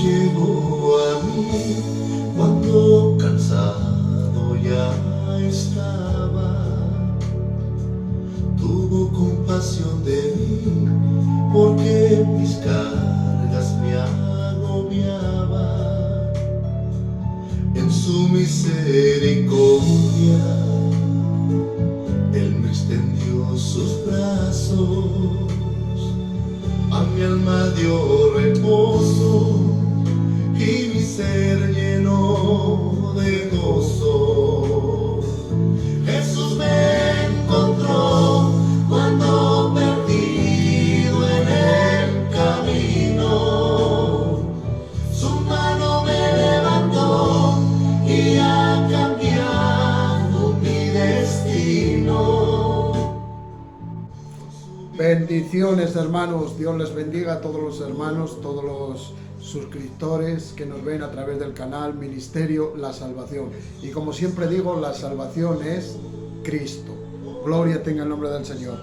llegó a mí cuando cansado ya estaba. Tuvo compasión de mí porque mis cargas me agobiaban. En su misericordia Él me extendió sus brazos, a mi alma dio reposo y mi ser llenó de gozo. Jesús me encontró cuando perdido en el camino. Su mano me levantó y ha cambiado mi destino. Bendiciones, hermanos. Dios les bendiga a todos los hermanos, todos los suscriptores que nos ven a través del canal Ministerio La Salvación. Y como siempre digo, la salvación es Cristo. Gloria tenga el nombre del Señor.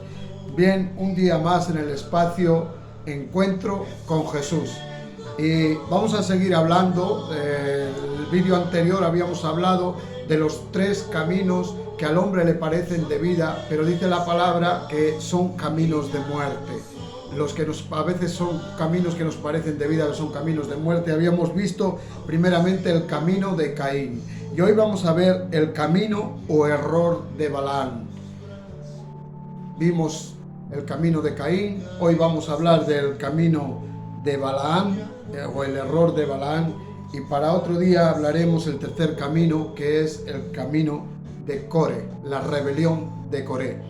Bien, un día más en el espacio Encuentro con Jesús. Y vamos a seguir hablando. El vídeo anterior habíamos hablado de los 3 caminos que al hombre le parecen de vida, pero dice la palabra que son caminos de muerte. Los que a veces son caminos que nos parecen de vida, son caminos de muerte. Habíamos visto primeramente el camino de Caín, y hoy vamos a ver el camino o error de Balaam. Vimos el camino de Caín, hoy vamos a hablar del camino de Balaam, o el error de Balaam, y para otro día hablaremos el tercer camino, que es el camino de Coré, la rebelión de Coré.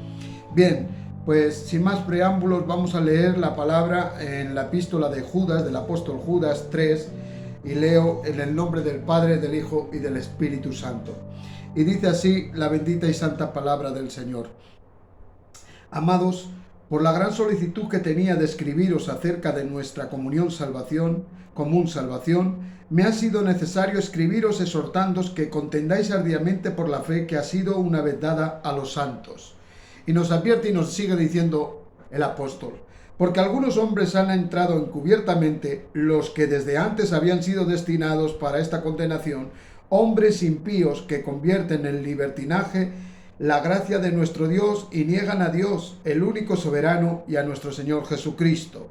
Bien, pues sin más preámbulos vamos a leer la palabra en la epístola de Judas, del apóstol Judas 3, y leo en el nombre del Padre, del Hijo y del Espíritu Santo. Y dice así la bendita y santa palabra del Señor. Amados, por la gran solicitud que tenía de escribiros acerca de nuestra común salvación, me ha sido necesario escribiros exhortándoos que contendáis ardiamente por la fe que ha sido una vez dada a los santos. Y nos advierte y nos sigue diciendo el apóstol: porque algunos hombres han entrado encubiertamente, los que desde antes habían sido destinados para esta condenación, hombres impíos que convierten en libertinaje la gracia de nuestro Dios y niegan a Dios, el único soberano, y a nuestro Señor Jesucristo.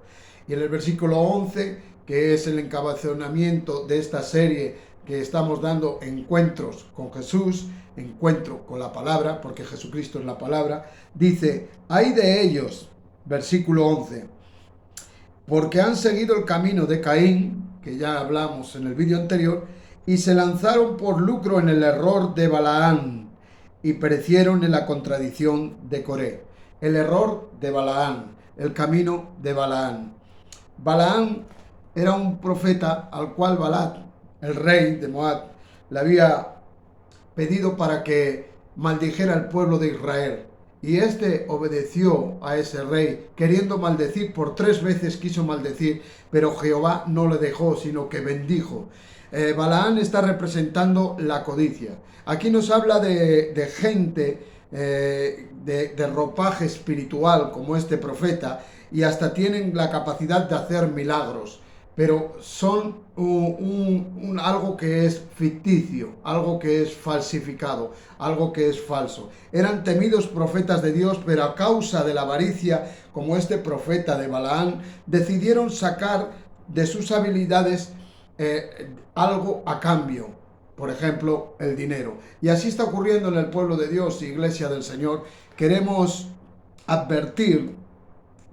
Y en el versículo 11, que es el encabezonamiento de esta serie que estamos dando, Encuentros con Jesús, encuentro con la palabra, porque Jesucristo es la palabra, dice: ay de ellos, versículo 11, porque han seguido el camino de Caín, que ya hablamos en el vídeo anterior, y se lanzaron por lucro en el error de Balaam, y perecieron en la contradicción de Coré. El error de Balaam, el camino de Balaam. Balaam era un profeta al cual Balac, el rey de Moab, le había pedido para que maldijera al pueblo de Israel. Y este obedeció a ese rey, queriendo maldecir. Por 3 veces quiso maldecir, pero Jehová no le dejó, sino que bendijo. Balaam está representando la codicia. Aquí nos habla de gente de ropaje espiritual, como este profeta, y hasta tienen la capacidad de hacer milagros, pero son algo que es ficticio, algo que es falsificado, algo que es falso. Eran temidos profetas de Dios, pero a causa de la avaricia, como este profeta de Balaam, decidieron sacar de sus habilidades algo a cambio, por ejemplo, el dinero. Y así está ocurriendo en el pueblo de Dios, Iglesia del Señor. Queremos advertir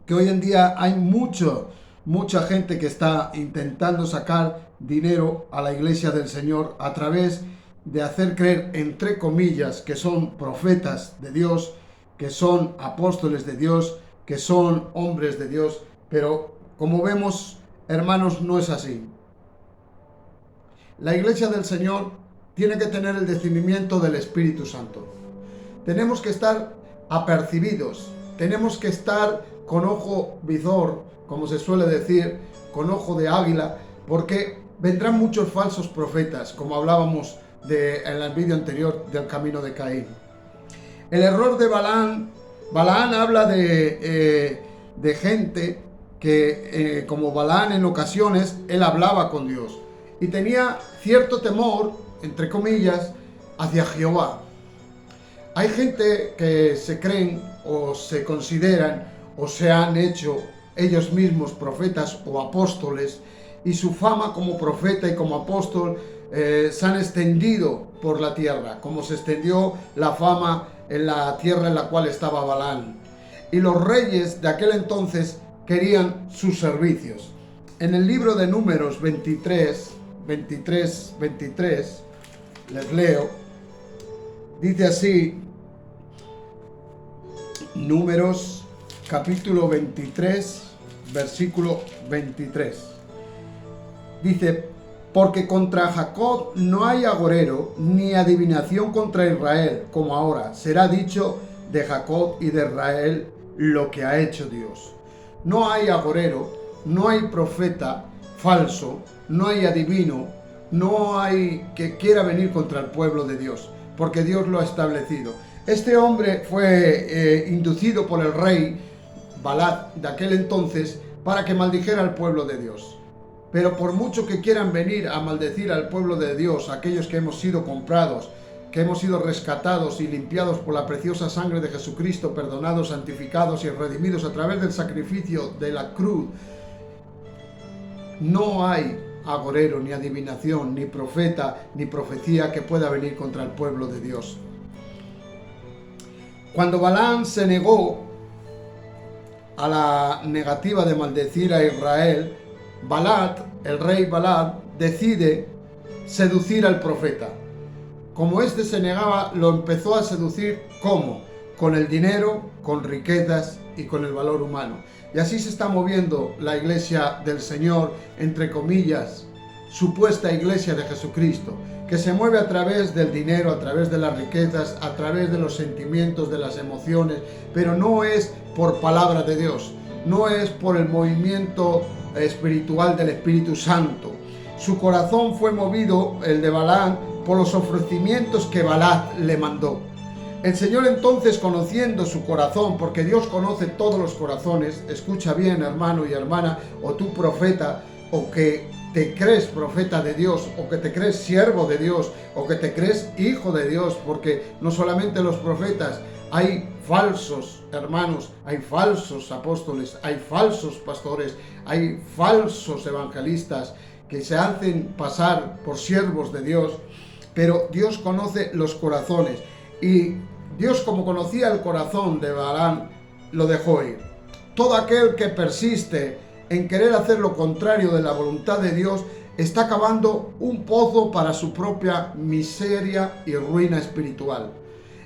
que hoy en día hay mucha gente que está intentando sacar dinero a la Iglesia del Señor a través de hacer creer, entre comillas, que son profetas de Dios, que son apóstoles de Dios, que son hombres de Dios, pero como vemos, hermanos, no es así. La Iglesia del Señor tiene que tener el discernimiento del Espíritu Santo. Tenemos que estar apercibidos, tenemos que estar con ojo visor, como se suele decir, con ojo de águila, porque vendrán muchos falsos profetas, como hablábamos en el vídeo anterior del camino de Caín. El error de Balaam habla de gente que como Balaam en ocasiones, él hablaba con Dios y tenía cierto temor, entre comillas, hacia Jehová. Hay gente que se creen o se consideran o se han hecho ellos mismos profetas o apóstoles, y su fama como profeta y como apóstol se han extendido por la tierra, como se extendió la fama en la tierra en la cual estaba Balaam. Y los reyes de aquel entonces querían sus servicios. En el libro de Números 23, les leo, dice así, Números capítulo 23, versículo 23. Dice, porque contra Jacob no hay agorero, ni adivinación contra Israel, como ahora. Será dicho de Jacob y de Israel lo que ha hecho Dios. No hay agorero, no hay profeta falso, no hay adivino, no hay que quiera venir contra el pueblo de Dios, porque Dios lo ha establecido. Este hombre fue inducido por el rey Balac de aquel entonces para que maldijera al pueblo de Dios. Pero por mucho que quieran venir a maldecir al pueblo de Dios, aquellos que hemos sido comprados, que hemos sido rescatados y limpiados por la preciosa sangre de Jesucristo, perdonados, santificados y redimidos a través del sacrificio de la cruz, no hay agorero, ni adivinación, ni profeta, ni profecía que pueda venir contra el pueblo de Dios. Cuando Balaam se negó a la negativa de maldecir a Israel, Balac, el rey Balac, decide seducir al profeta. Como éste se negaba, lo empezó a seducir, ¿cómo? Con el dinero, con riquezas y con el valor humano. Y así se está moviendo la iglesia del Señor, entre comillas, supuesta iglesia de Jesucristo, que se mueve a través del dinero, a través de las riquezas, a través de los sentimientos, de las emociones, pero no es por palabra de Dios, no es por el movimiento espiritual del Espíritu Santo. Su corazón fue movido, el de Balaam, por los ofrecimientos que Balac le mandó. El Señor entonces, conociendo su corazón, porque Dios conoce todos los corazones, escucha bien, hermano y hermana, o tú profeta, o que te crees profeta de Dios, o que te crees siervo de Dios, o que te crees hijo de Dios, porque no solamente los profetas, hay falsos hermanos, hay falsos apóstoles, hay falsos pastores, hay falsos evangelistas que se hacen pasar por siervos de Dios, pero Dios conoce los corazones, y Dios, como conocía el corazón de Balaam, lo dejó ir. Todo aquel que persiste en querer hacer lo contrario de la voluntad de Dios está cavando un pozo para su propia miseria y ruina espiritual.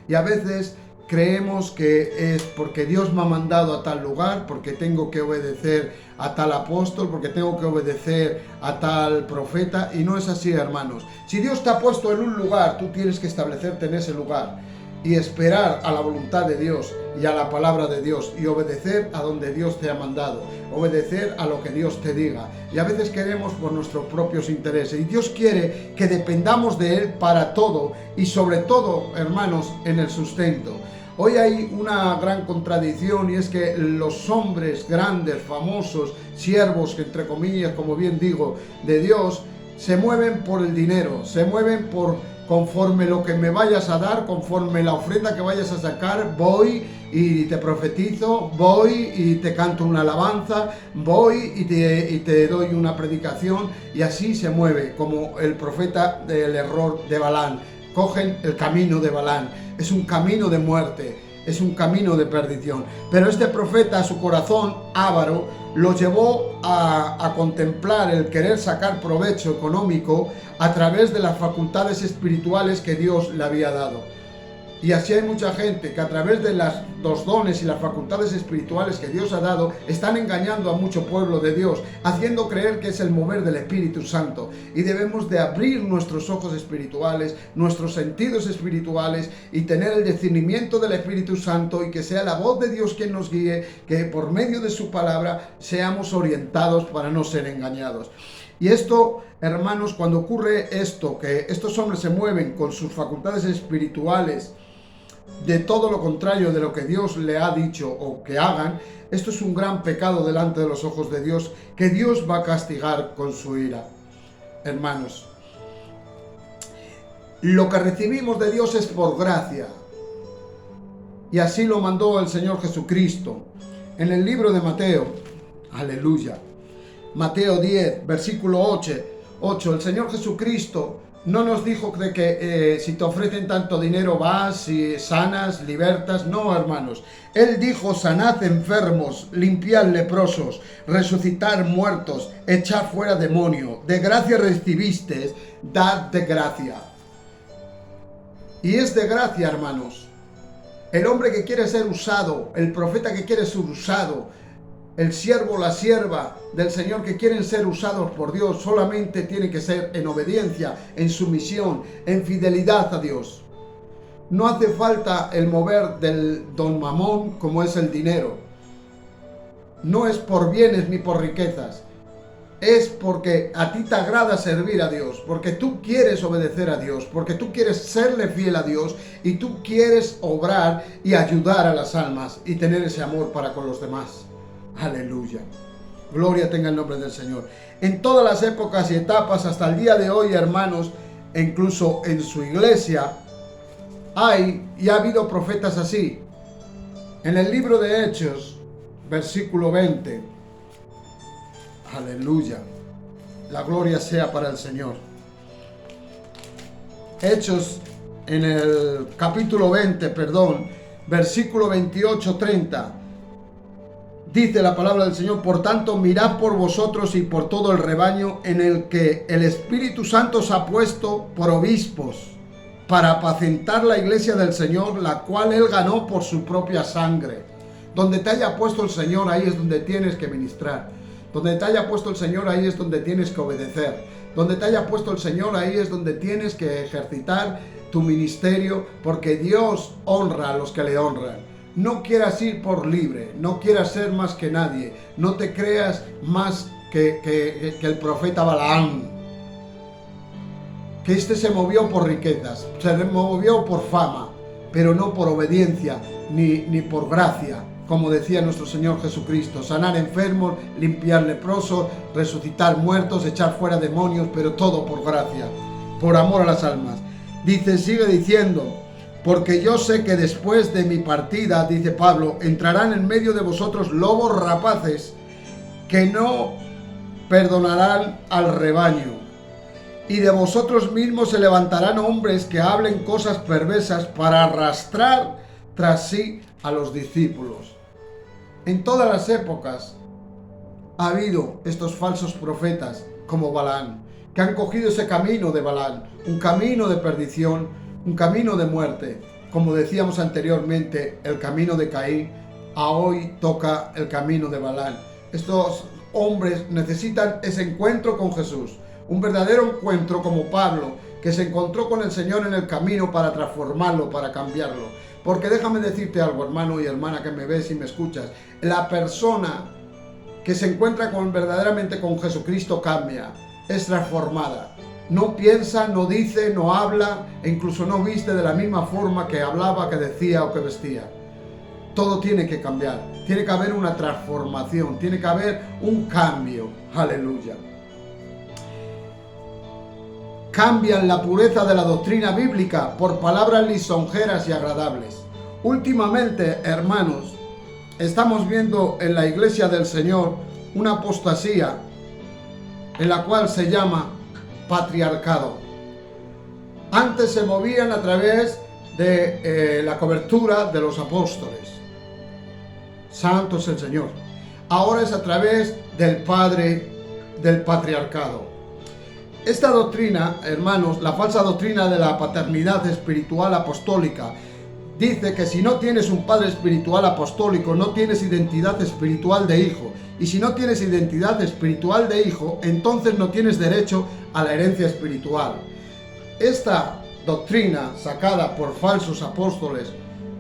Y a veces creemos que es porque Dios me ha mandado a tal lugar, porque tengo que obedecer a tal apóstol, porque tengo que obedecer a tal profeta, y no es así, hermanos. Si Dios te ha puesto en un lugar, tú tienes que establecerte en ese lugar y esperar a la voluntad de Dios y a la palabra de Dios, y obedecer a donde Dios te ha mandado, obedecer a lo que Dios te diga. Y a veces queremos por nuestros propios intereses, y Dios quiere que dependamos de Él para todo, y sobre todo, hermanos, en el sustento. Hoy hay una gran contradicción, y es que los hombres grandes, famosos, siervos, que entre comillas, como bien digo, de Dios, se mueven por el dinero, se mueven por conforme lo que me vayas a dar, conforme la ofrenda que vayas a sacar, voy y te profetizo, voy y te canto una alabanza, voy y te doy una predicación, y así se mueve, como el profeta del error de Balaam. Cogen el camino de Balaam, es un camino de muerte, es un camino de perdición. Pero este profeta, su corazón avaro, lo llevó a contemplar el querer sacar provecho económico a través de las facultades espirituales que Dios le había dado. Y así hay mucha gente que a través de los dones y las facultades espirituales que Dios ha dado, están engañando a mucho pueblo de Dios, haciendo creer que es el mover del Espíritu Santo. Y debemos de abrir nuestros ojos espirituales, nuestros sentidos espirituales, y tener el discernimiento del Espíritu Santo, y que sea la voz de Dios quien nos guíe, que por medio de su palabra seamos orientados para no ser engañados. Y esto, hermanos, cuando ocurre esto, que estos hombres se mueven con sus facultades espirituales de todo lo contrario de lo que Dios le ha dicho o que hagan, esto es un gran pecado delante de los ojos de Dios, que Dios va a castigar con su ira. Hermanos, lo que recibimos de Dios es por gracia, y así lo mandó el Señor Jesucristo. En el libro de Mateo, aleluya, Mateo 10, versículo 8, el Señor Jesucristo no nos dijo de que si te ofrecen tanto dinero vas y sanas, libertas. No, hermanos. Él dijo: sanad enfermos, limpiad leprosos, resucitar muertos, echar fuera demonio. De gracia recibisteis, dad de gracia. Y es de gracia, hermanos. El hombre que quiere ser usado, el profeta que quiere ser usado, el siervo, la sierva del Señor que quieren ser usados por Dios, solamente tiene que ser en obediencia, en sumisión, en fidelidad a Dios. No hace falta el mover del don Mamón como es el dinero. No es por bienes ni por riquezas. Es porque a ti te agrada servir a Dios, porque tú quieres obedecer a Dios, porque tú quieres serle fiel a Dios y tú quieres obrar y ayudar a las almas y tener ese amor para con los demás. Aleluya. Gloria tenga el nombre del Señor. En todas las épocas y etapas hasta el día de hoy, hermanos, e incluso en su iglesia, hay y ha habido profetas así. En el libro de Hechos, versículo 20. Aleluya. La gloria sea para el Señor. Hechos en el capítulo 20, versículo 28-30. Dice la palabra del Señor: por tanto, mirad por vosotros y por todo el rebaño en el que el Espíritu Santo os ha puesto por obispos, para apacentar la iglesia del Señor, la cual Él ganó por su propia sangre. Donde te haya puesto el Señor, ahí es donde tienes que ministrar. Donde te haya puesto el Señor, ahí es donde tienes que obedecer. Donde te haya puesto el Señor, ahí es donde tienes que ejercitar tu ministerio, porque Dios honra a los que le honran. No quieras ir por libre, no quieras ser más que nadie, no te creas más que el profeta Balaam, que este se movió por riquezas, se movió por fama, pero no por obediencia ni por gracia, como decía nuestro Señor Jesucristo: sanar enfermos, limpiar leprosos, resucitar muertos, echar fuera demonios, pero todo por gracia, por amor a las almas. Dice, sigue diciendo: porque yo sé que después de mi partida, dice Pablo, entrarán en medio de vosotros lobos rapaces que no perdonarán al rebaño. Y de vosotros mismos se levantarán hombres que hablen cosas perversas para arrastrar tras sí a los discípulos. En todas las épocas ha habido estos falsos profetas como Balaam, que han cogido ese camino de Balaam, un camino de perdición, un camino de muerte. Como decíamos anteriormente, el camino de Caín, a hoy toca el camino de Balaam. Estos hombres necesitan ese encuentro con Jesús, un verdadero encuentro como Pablo, que se encontró con el Señor en el camino para transformarlo, para cambiarlo. Porque déjame decirte algo, hermano y hermana que me ves y me escuchas: la persona que se encuentra verdaderamente con Jesucristo cambia, es transformada. No piensa, no dice, no habla e incluso no viste de la misma forma que hablaba, que decía o que vestía. Todo tiene que cambiar, tiene que haber una transformación, tiene que haber un cambio. Aleluya. Cambian la pureza de la doctrina bíblica por palabras lisonjeras y agradables. Últimamente, hermanos, estamos viendo en la iglesia del Señor una apostasía en la cual se llama patriarcado. Antes se movían a través de la cobertura de los apóstoles. Santo es el Señor. Ahora es a través del padre del patriarcado. Esta doctrina, hermanos, la falsa doctrina de la paternidad espiritual apostólica, dice que si no tienes un padre espiritual apostólico, no tienes identidad espiritual de hijo. Y si no tienes identidad espiritual de hijo, entonces no tienes derecho a la herencia espiritual. Esta doctrina, sacada por falsos apóstoles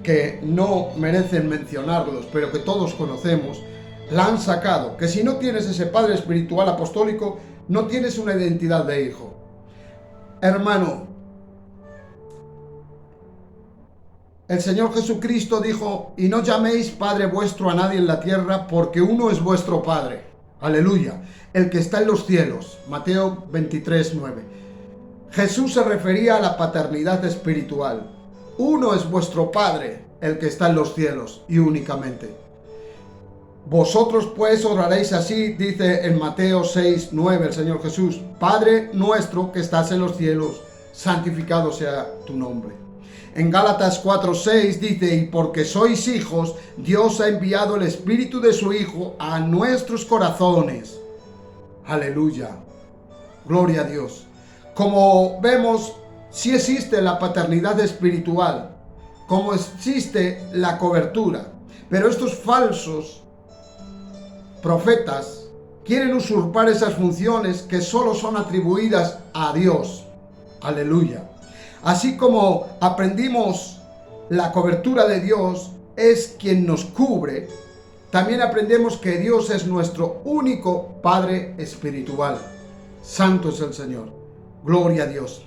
que no merecen mencionarlos, pero que todos conocemos, la han sacado, que si no tienes ese padre espiritual apostólico, no tienes una identidad de hijo. Hermano, el Señor Jesucristo dijo: y no llaméis Padre vuestro a nadie en la tierra, porque uno es vuestro Padre. Aleluya. El que está en los cielos. Mateo 23:9. Jesús se refería a la paternidad espiritual. Uno es vuestro Padre, el que está en los cielos, y únicamente. Vosotros pues oraréis así, dice en Mateo 6:9 el Señor Jesús: Padre nuestro que estás en los cielos, santificado sea tu nombre. En Gálatas 4:6 dice: y porque sois hijos, Dios ha enviado el Espíritu de su Hijo a nuestros corazones. Aleluya. Gloria a Dios. Como vemos, sí existe la paternidad espiritual, como existe la cobertura, pero estos falsos profetas quieren usurpar esas funciones que solo son atribuidas a Dios. Aleluya. Así como aprendimos la cobertura de Dios es quien nos cubre, también aprendemos que Dios es nuestro único Padre espiritual. Santo es el Señor. Gloria a Dios.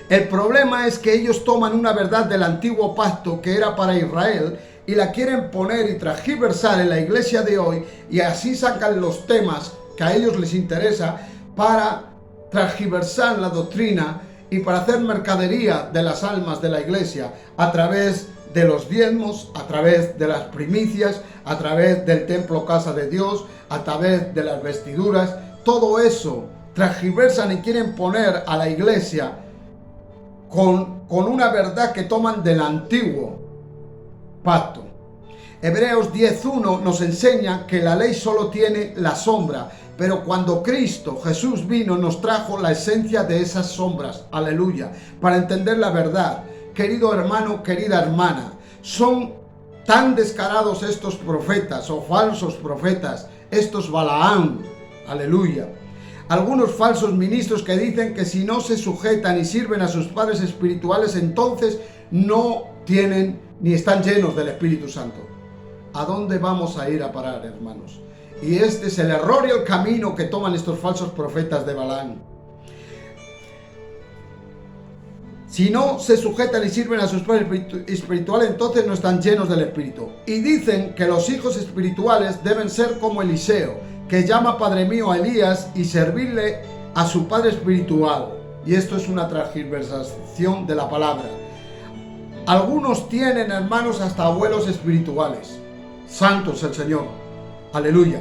El problema es que ellos toman una verdad del antiguo pacto que era para Israel y la quieren poner y transgiversar en la iglesia de hoy, y así sacan los temas que a ellos les interesa para transgiversar la doctrina y para hacer mercadería de las almas de la iglesia a través de los diezmos, a través de las primicias, a través del templo casa de Dios, a través de las vestiduras. Todo eso transgiversan y quieren poner a la iglesia con una verdad que toman del antiguo pacto. Hebreos 10:1 nos enseña que la ley solo tiene la sombra, pero cuando Cristo Jesús vino nos trajo la esencia de esas sombras. Aleluya. Para entender la verdad, querido hermano, querida hermana, son tan descarados estos profetas o falsos profetas, estos Balaam. Aleluya. Algunos falsos ministros que dicen que si no se sujetan y sirven a sus padres espirituales, entonces no tienen ni están llenos del Espíritu Santo. ¿A dónde vamos a ir a parar, hermanos? Y este es el error y el camino que toman estos falsos profetas de Balaam. Si no se sujetan y sirven a sus padres espirituales, entonces no están llenos del Espíritu. Y dicen que los hijos espirituales deben ser como Eliseo, que llama Padre mío a Elías y servirle a su padre espiritual. Y esto es una transgiversación de la palabra. Algunos tienen, hermanos, hasta abuelos espirituales. Santo es el Señor. Aleluya.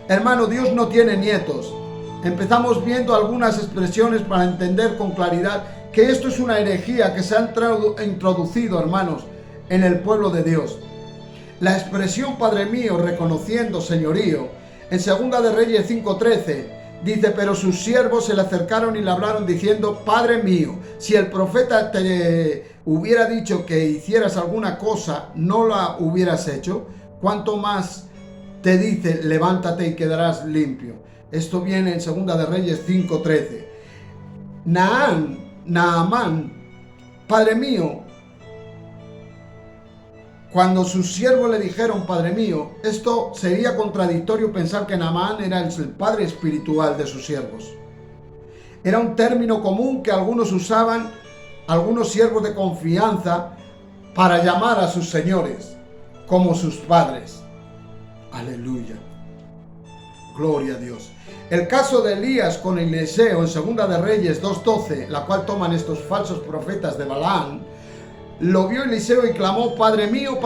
Hermano, Dios no tiene nietos. Empezamos viendo algunas expresiones para entender con claridad que esto es una herejía que se ha introducido, hermanos, en el pueblo de Dios. La expresión Padre mío, reconociendo señorío, en 2 de Reyes 5:13, dice: pero sus siervos se le acercaron y le hablaron diciendo: Padre mío. Si el profeta te hubiera dicho que hicieras alguna cosa, no la hubieras hecho, ¿cuánto más te dice: levántate y quedarás limpio? Esto viene en 2 de Reyes 5:13. Naamán, Padre mío, cuando sus siervos le dijeron Padre mío, esto sería contradictorio pensar que Naamán era el padre espiritual de sus siervos. Era un término común que algunos usaban, algunos siervos de confianza, para llamar a sus señores como sus padres. Aleluya. Gloria a Dios. El caso de Elías con Eliseo en 2 de Reyes 2:12, la cual toman estos falsos profetas de Balaam, lo vio Eliseo y clamó: Padre mío,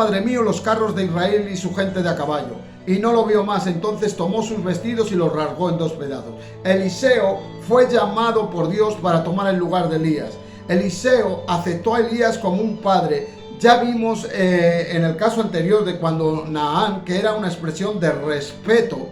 los carros de Israel y su gente de a caballo. Y no lo vio más, entonces tomó sus vestidos y los rasgó en 2 pedazos. Eliseo fue llamado por Dios para tomar el lugar de Elías. Eliseo aceptó a Elías como un padre. Ya vimos en el caso anterior de cuando Naamán, que era una expresión de respeto,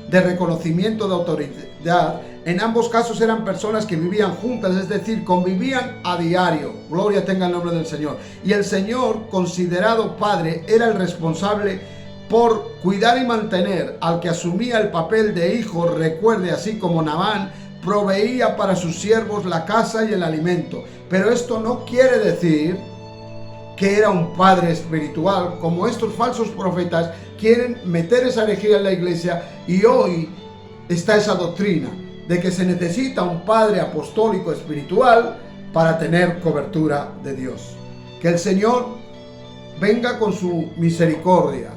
de reconocimiento de autoridad. En ambos casos eran personas que vivían juntas, es decir, convivían a diario. Gloria tenga el nombre del Señor. Y el Señor, considerado padre, era el responsable por cuidar y mantener al que asumía el papel de hijo. Recuerde, así como Naamán proveía para sus siervos la casa y el alimento. Pero esto no quiere decir que era un padre espiritual, como estos falsos profetas quieren meter esa herejía en la iglesia. Y hoy está esa doctrina de que se necesita un padre apostólico espiritual para tener cobertura de Dios. Que el Señor venga con su misericordia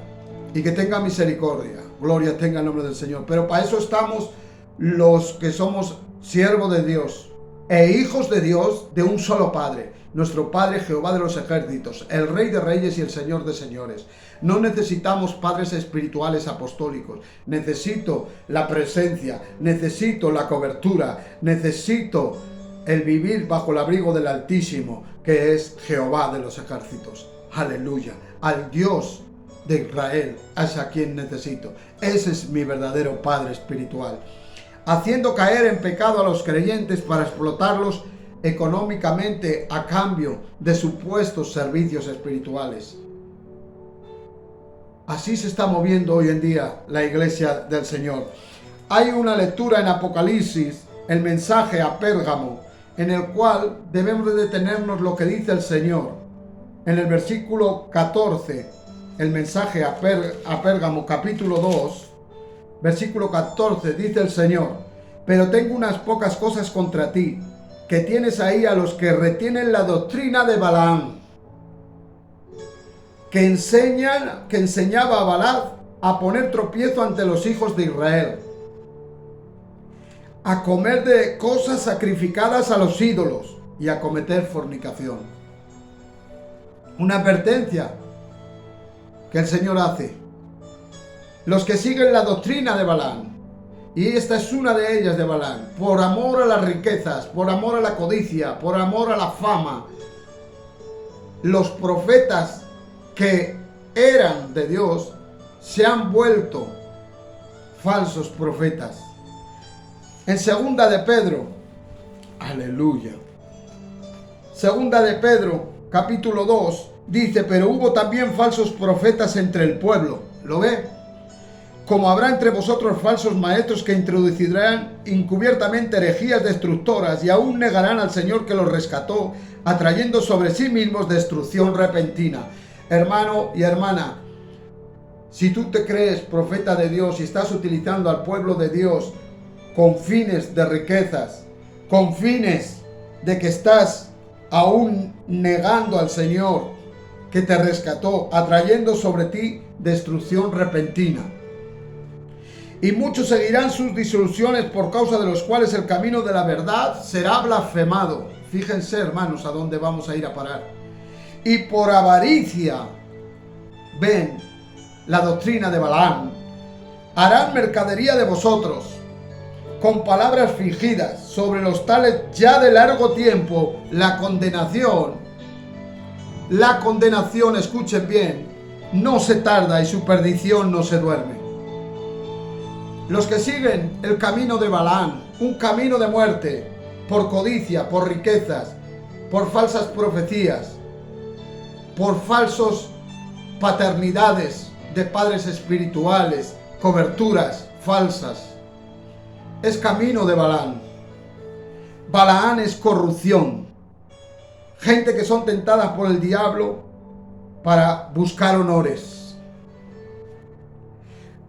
y que tenga misericordia. Gloria tenga el nombre del Señor. Pero para eso estamos los que somos siervos de Dios e hijos de Dios, de un solo Padre, nuestro Padre Jehová de los ejércitos, el Rey de reyes y el Señor de señores. No necesitamos padres espirituales apostólicos. Necesito la presencia, necesito la cobertura, necesito el vivir bajo el abrigo del Altísimo, que es Jehová de los ejércitos. Aleluya. Al Dios de Israel es a quien necesito. Ese es mi verdadero Padre espiritual. Haciendo caer en pecado a los creyentes para explotarlos económicamente a cambio de supuestos servicios espirituales. Así se está moviendo hoy en día la iglesia del Señor. Hay una lectura en Apocalipsis, el mensaje a Pérgamo, en el cual debemos de detenernos lo que dice el Señor. En el versículo 14, el mensaje a Pérgamo, capítulo 2, versículo 14, dice el Señor: pero tengo unas pocas cosas contra ti, que tienes ahí a los que retienen la doctrina de Balaam, que enseñaba a Balaam a poner tropiezo ante los hijos de Israel, a comer de cosas sacrificadas a los ídolos y a cometer fornicación. Una advertencia que el Señor hace. Los que siguen la doctrina de Balaam, y esta es una de ellas de Balaam, por amor a las riquezas, por amor a la codicia, por amor a la fama, los profetas que eran de Dios se han vuelto falsos profetas. En segunda de Pedro, aleluya, segunda de Pedro, capítulo 2, dice: pero hubo también falsos profetas entre el pueblo. ¿Lo ve? Como habrá entre vosotros falsos maestros que introducirán encubiertamente herejías destructoras y aún negarán al Señor que los rescató, atrayendo sobre sí mismos destrucción repentina. Hermano y hermana, si tú te crees profeta de Dios y estás utilizando al pueblo de Dios con fines de riquezas, con fines de que estás aún negando al Señor que te rescató, atrayendo sobre ti destrucción repentina. Y muchos seguirán sus disoluciones, por causa de los cuales el camino de la verdad será blasfemado. Fíjense, hermanos, a dónde vamos a ir a parar. Y por avaricia, ven la doctrina de Balaam, harán mercadería de vosotros, con palabras fingidas, sobre los tales ya de largo tiempo la condenación, escuchen bien, no se tarda y su perdición no se duerme. Los que siguen el camino de Balaam, un camino de muerte, por codicia, por riquezas, por falsas profecías, por falsos paternidades de padres espirituales, coberturas falsas, es camino de Balaam. Balaam es corrupción. Gente que son tentadas por el diablo para buscar honores.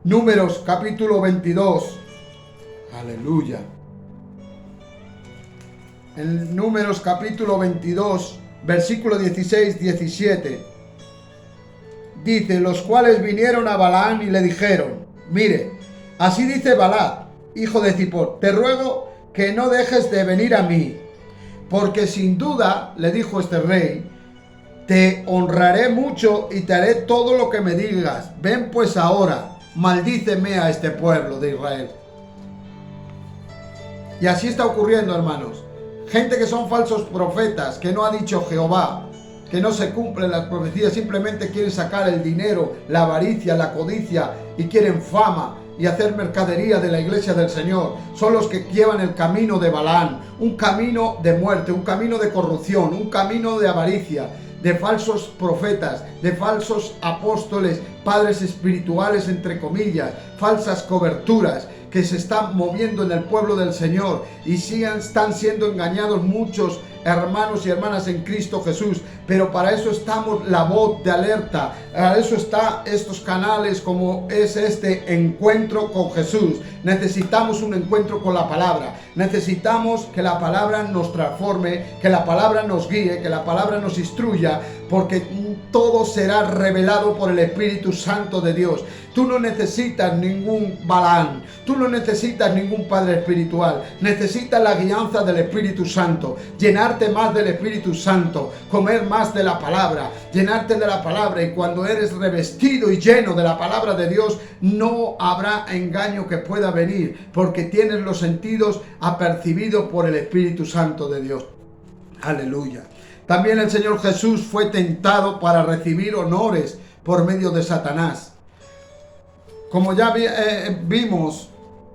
Números capítulo 22. Aleluya. En Números capítulo 22, versículo 16-17. Dice: los cuales vinieron a Balaam y le dijeron: mire, así dice Balac, hijo de Zippor, te ruego que no dejes de venir a mí, porque sin duda, le dijo este rey, te honraré mucho y te haré todo lo que me digas. Ven pues ahora, maldíceme a este pueblo de Israel. Y así está ocurriendo, hermanos. Gente que son falsos profetas, que no ha dicho Jehová, que no se cumplen las profecías, simplemente quieren sacar el dinero, la avaricia, la codicia, y quieren fama y hacer mercadería de la iglesia del Señor. Son los que llevan el camino de Balaam, un camino de muerte, un camino de corrupción, un camino de avaricia, de falsos profetas, de falsos apóstoles, padres espirituales, entre comillas, falsas coberturas que se están moviendo en el pueblo del Señor, y están siendo engañados muchos hermanos y hermanas en Cristo Jesús, pero para eso estamos la voz de alerta, para eso está estos canales como es este encuentro con Jesús. Necesitamos un encuentro con la palabra, necesitamos que la palabra nos transforme, que la palabra nos guíe, que la palabra nos instruya, porque todo será revelado por el Espíritu Santo de Dios. Tú no necesitas ningún Balaam, tú no necesitas ningún padre espiritual, necesitas la guianza del Espíritu Santo, llenarte más del Espíritu Santo, comer más de la palabra, llenarte de la palabra, y cuando eres revestido y lleno de la palabra de Dios, no habrá engaño que pueda venir, porque tienes los sentidos apercibidos por el Espíritu Santo de Dios. Aleluya. También el Señor Jesús fue tentado para recibir honores por medio de Satanás. Como ya vimos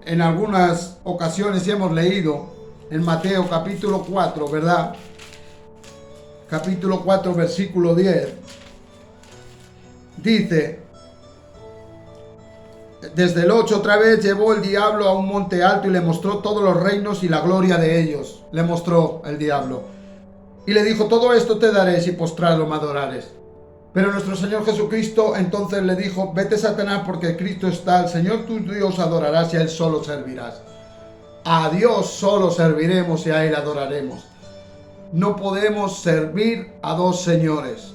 en algunas ocasiones y hemos leído en Mateo capítulo 4, ¿verdad? Capítulo 4, versículo 10. Dice, desde el 8 otra vez, llevó el diablo a un monte alto y le mostró todos los reinos y la gloria de ellos. Le mostró el diablo. Y le dijo, todo esto te daré si postrado me adorares. Pero nuestro Señor Jesucristo entonces le dijo, vete Satanás, porque Cristo está, al Señor tu Dios adorarás y a Él solo servirás. A Dios solo serviremos y a Él adoraremos. No podemos servir a dos señores.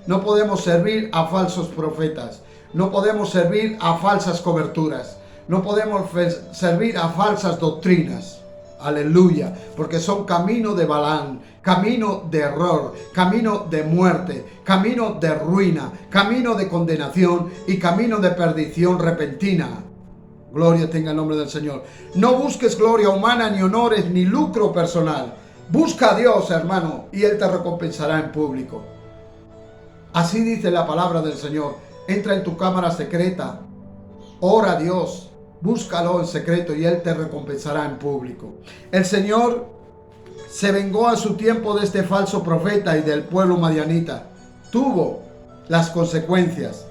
No podemos servir a falsos profetas. No podemos servir a falsas coberturas. No podemos servir a falsas doctrinas. Aleluya, porque son camino de Balaam, camino de error, camino de muerte, camino de ruina, camino de condenación y camino de perdición repentina. Gloria tenga el nombre del Señor. No busques gloria humana, ni honores, ni lucro personal. Busca a Dios, hermano, y Él te recompensará en público. Así dice la palabra del Señor. Entra en tu cámara secreta, ora a Dios, búscalo en secreto y Él te recompensará en público. El Señor se vengó a su tiempo de este falso profeta y del pueblo madianita. Tuvo las consecuencias.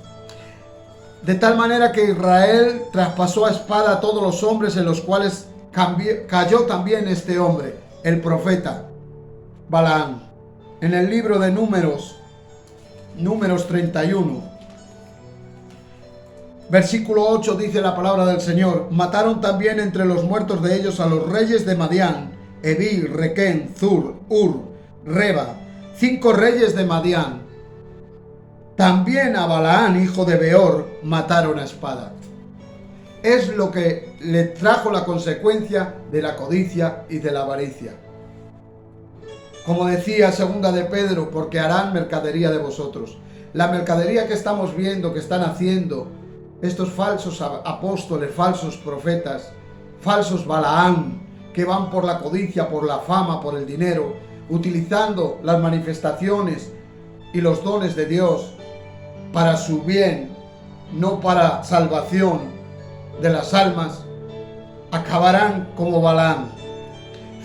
De tal manera que Israel traspasó a espada a todos los hombres, en los cuales cayó también este hombre, el profeta Balaam. En el libro de Números 31. Versículo 8 dice la palabra del Señor, mataron también entre los muertos de ellos a los reyes de Madián, Evi, Requén, Zur, Ur, Reba, 5 reyes de Madián. También a Balaam, hijo de Beor, mataron a espada. Es lo que le trajo la consecuencia de la codicia y de la avaricia. Como decía segunda de Pedro, porque harán mercadería de vosotros. La mercadería que estamos viendo, que están haciendo estos falsos apóstoles, falsos profetas, falsos Balaam, que van por la codicia, por la fama, por el dinero, utilizando las manifestaciones y los dones de Dios para su bien, no para salvación de las almas, acabarán como Balaam.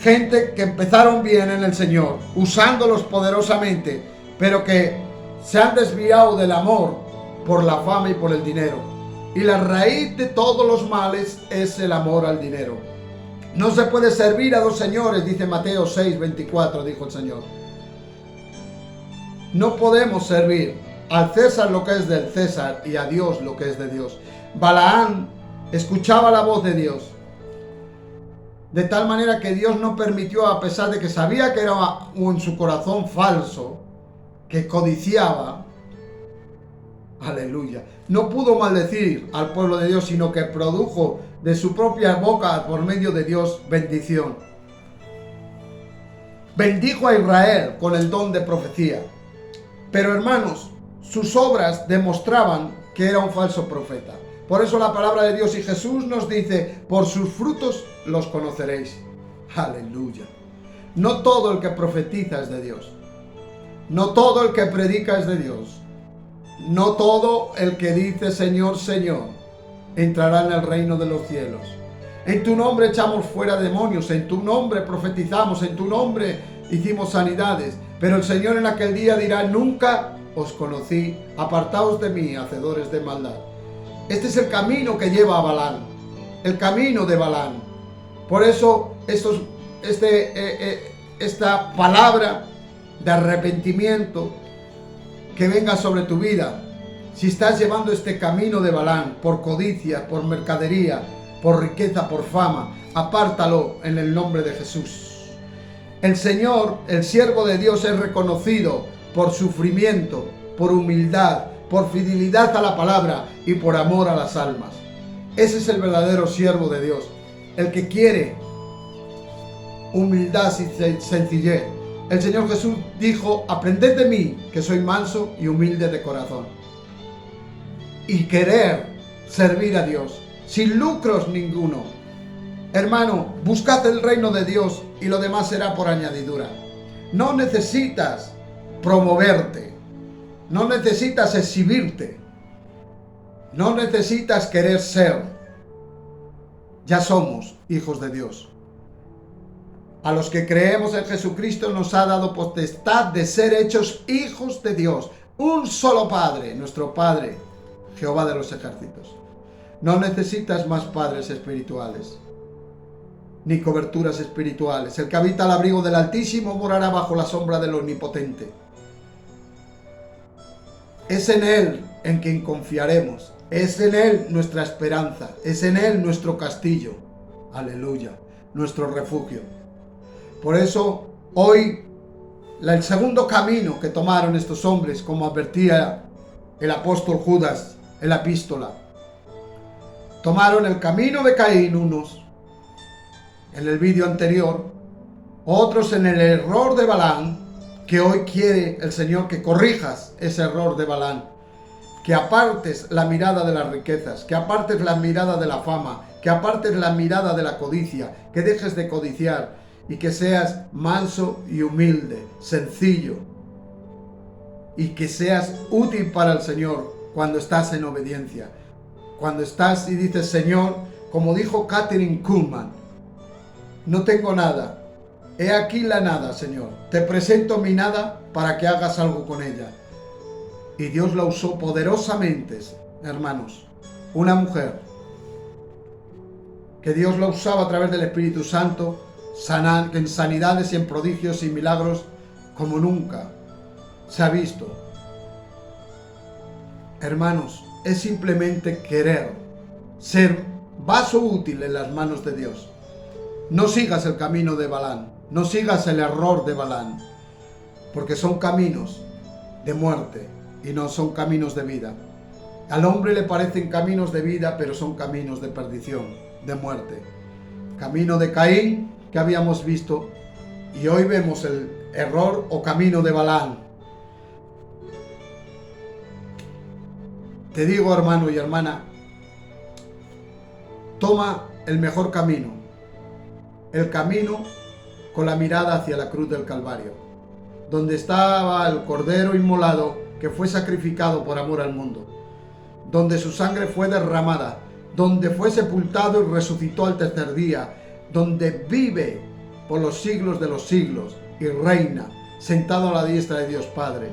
Gente que empezaron bien en el Señor, usándolos poderosamente, pero que se han desviado del amor por la fama y por el dinero. Y la raíz de todos los males es el amor al dinero. No se puede servir a dos señores, dice Mateo 6:24, dijo el Señor. No podemos servir al César lo que es del César y a Dios lo que es de Dios. Balaam escuchaba la voz de Dios, de tal manera que Dios no permitió, a pesar de que sabía que era en su corazón falso, que codiciaba, aleluya, no pudo maldecir al pueblo de Dios, sino que produjo de su propia boca, por medio de Dios, bendición. Bendijo a Israel con el don de profecía. Pero hermanos, sus obras demostraban que era un falso profeta. Por eso la palabra de Dios y Jesús nos dice, por sus frutos los conoceréis. Aleluya. No todo el que profetiza es de Dios. No todo el que predica es de Dios. No todo el que dice Señor, Señor, entrará en el reino de los cielos. En tu nombre echamos fuera demonios, en tu nombre profetizamos, en tu nombre hicimos sanidades. Pero el Señor en aquel día dirá, nunca os conocí, apartaos de mí, hacedores de maldad. Este es el camino que lleva a Balaam, esta palabra de arrepentimiento que venga sobre tu vida. Si estás llevando este camino de Balaam por codicia, por mercadería, por riqueza, por fama, apártalo en el nombre de Jesús. El Señor, el siervo de Dios, es reconocido por sufrimiento, por humildad, por fidelidad a la palabra y por amor a las almas. Ese es el verdadero siervo de Dios, el que quiere humildad y sencillez. El Señor Jesús dijo: aprended de mí, que soy manso y humilde de corazón. Y querer servir a Dios, sin lucros ninguno. Hermano, buscad el reino de Dios y lo demás será por añadidura. No necesitas promoverte, no necesitas exhibirte, no necesitas querer ser. Ya somos hijos de Dios. A los que creemos en Jesucristo nos ha dado potestad de ser hechos hijos de Dios. Un solo Padre, nuestro Padre, Jehová de los ejércitos. No necesitas más padres espirituales, ni coberturas espirituales. El que habita al abrigo del Altísimo morará bajo la sombra del Omnipotente. Es en Él en quien confiaremos. Es en Él nuestra esperanza. Es en Él nuestro castillo. Aleluya. Nuestro refugio. Por eso, hoy, el segundo camino que tomaron estos hombres, como advertía el apóstol Judas en la epístola, tomaron el camino de Caín, unos en el vídeo anterior, otros en el error de Balaam, que hoy quiere el Señor que corrijas ese error de Balaam, que apartes la mirada de las riquezas, que apartes la mirada de la fama, que apartes la mirada de la codicia, que dejes de codiciar y que seas manso y humilde, sencillo, y que seas útil para el Señor cuando estás en obediencia. Cuando estás y dices: Señor, como dijo Kathryn Kuhlman, no tengo nada, he aquí la nada, Señor, te presento mi nada para que hagas algo con ella. Y Dios la usó poderosamente, hermanos. Una mujer que Dios la usaba a través del Espíritu Santo, en sanidades y en prodigios y milagros como nunca se ha visto. Hermanos, es simplemente querer ser vaso útil en las manos de Dios. No sigas el camino de Balaam, no sigas el error de Balaam, porque son caminos de muerte y no son caminos de vida. Al hombre le parecen caminos de vida, pero son caminos de perdición, de muerte. Camino de Caín, que habíamos visto, y hoy vemos el error o camino de Balaam. Te digo, hermano y hermana, toma el mejor camino, el camino con la mirada hacia la cruz del Calvario, donde estaba el Cordero inmolado que fue sacrificado por amor al mundo, donde su sangre fue derramada, donde fue sepultado y resucitó al tercer día, donde vive por los siglos de los siglos y reina sentado a la diestra de Dios Padre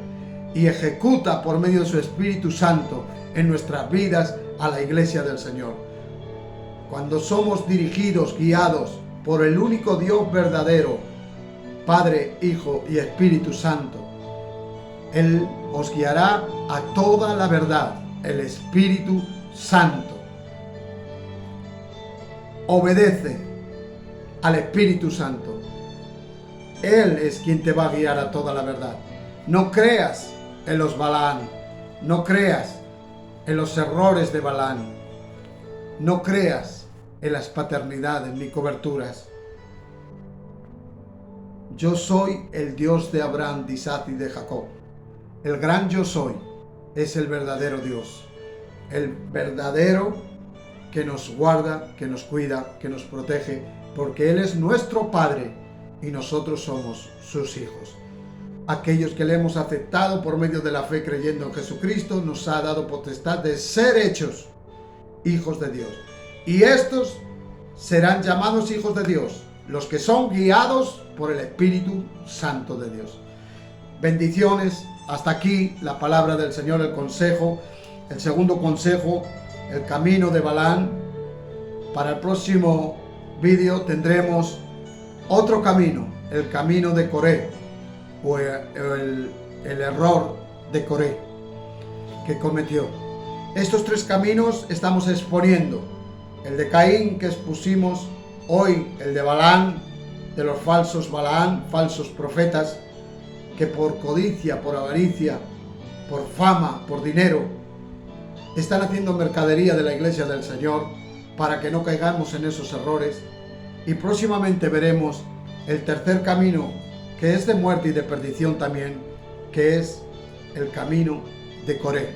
y ejecuta por medio de su Espíritu Santo en nuestras vidas a la iglesia del Señor. Cuando somos dirigidos, guiados por el único Dios verdadero, Padre, Hijo y Espíritu Santo, Él os guiará a toda la verdad, el Espíritu Santo. Obedece al Espíritu Santo. Él es quien te va a guiar a toda la verdad. No creas en los Balaam, no creas en los errores de Balaam, no creas en las paternidades ni coberturas. Yo soy el Dios de Abraham, de Isaac y de Jacob. El gran yo soy es el verdadero Dios, el verdadero que nos guarda, que nos cuida, que nos protege, porque Él es nuestro Padre y nosotros somos sus hijos. Aquellos que le hemos aceptado por medio de la fe creyendo en Jesucristo, nos ha dado potestad de ser hechos hijos de Dios. Y estos serán llamados hijos de Dios, los que son guiados por el Espíritu Santo de Dios. Bendiciones. Hasta aquí la palabra del Señor, el consejo, el segundo consejo, el camino de Balaam. Para el próximo vídeo tendremos otro camino, el camino de Coré, o el error de Coré que cometió. Estos tres caminos estamos exponiendo: el de Caín, que expusimos hoy, el de Balaam, de los falsos Balaam, falsos profetas, que por codicia, por avaricia, por fama, por dinero, están haciendo mercadería de la iglesia del Señor para que no caigamos en esos errores. Y próximamente veremos el tercer camino, que es de muerte y de perdición también, que es el camino de Coré.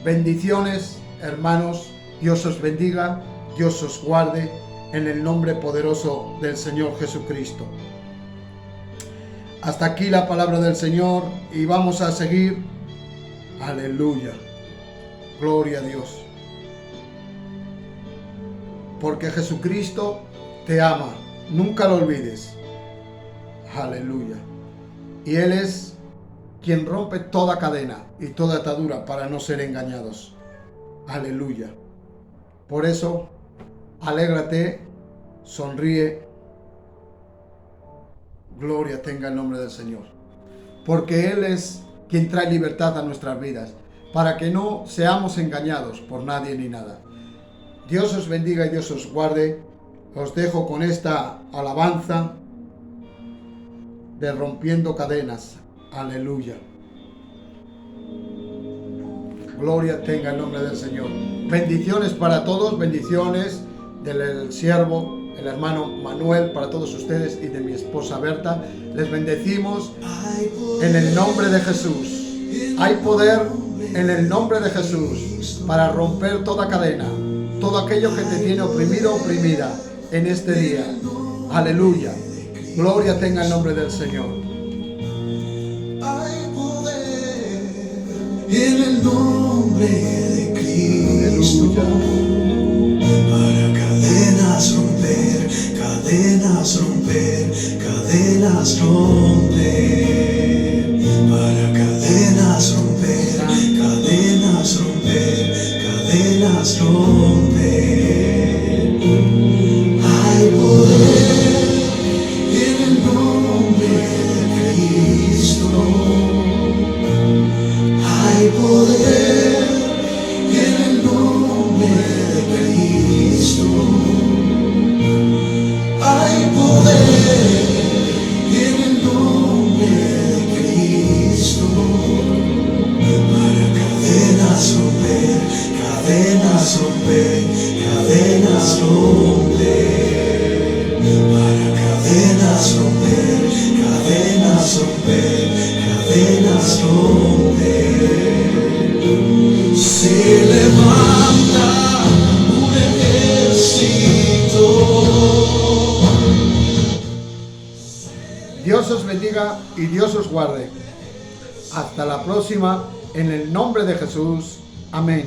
Bendiciones, hermanos. Dios os bendiga, Dios os guarde, en el nombre poderoso del Señor Jesucristo. Hasta aquí la palabra del Señor y vamos a seguir. Aleluya. Gloria a Dios. Porque Jesucristo te ama. Nunca lo olvides. Aleluya. Y Él es quien rompe toda cadena y toda atadura para no ser engañados. Aleluya. Por eso, alégrate, sonríe. Gloria tenga el nombre del Señor. Porque Él es quien trae libertad a nuestras vidas, para que no seamos engañados por nadie ni nada. Dios os bendiga y Dios os guarde. Os dejo con esta alabanza de Rompiendo Cadenas. Aleluya. Gloria tenga el nombre del Señor. Bendiciones para todos, bendiciones del siervo, el hermano Manuel, para todos ustedes, y de mi esposa Berta. Les bendecimos en el nombre de Jesús. Hay poder en el nombre de Jesús para romper toda cadena, todo aquello que te tiene oprimido, oprimida en este día. Aleluya. Gloria tenga el nombre del Señor. Hay poder en el nombre de Cristo. Para cadenas romper, cadenas romper, cadenas romper. Para cadenas romper, cadenas romper, cadenas romper. Hay poder en el nombre de Cristo. Hay poder en el nombre de Cristo. Hay poder en el nombre de Cristo. Para cadenas romper, cadenas romper, cadenas romper. Para cadenas romper, cadenas romper, cadenas romper. Se levanta un ejército. Dios os bendiga y Dios os guarde. Hasta la próxima, en el nombre de Jesús. Amén.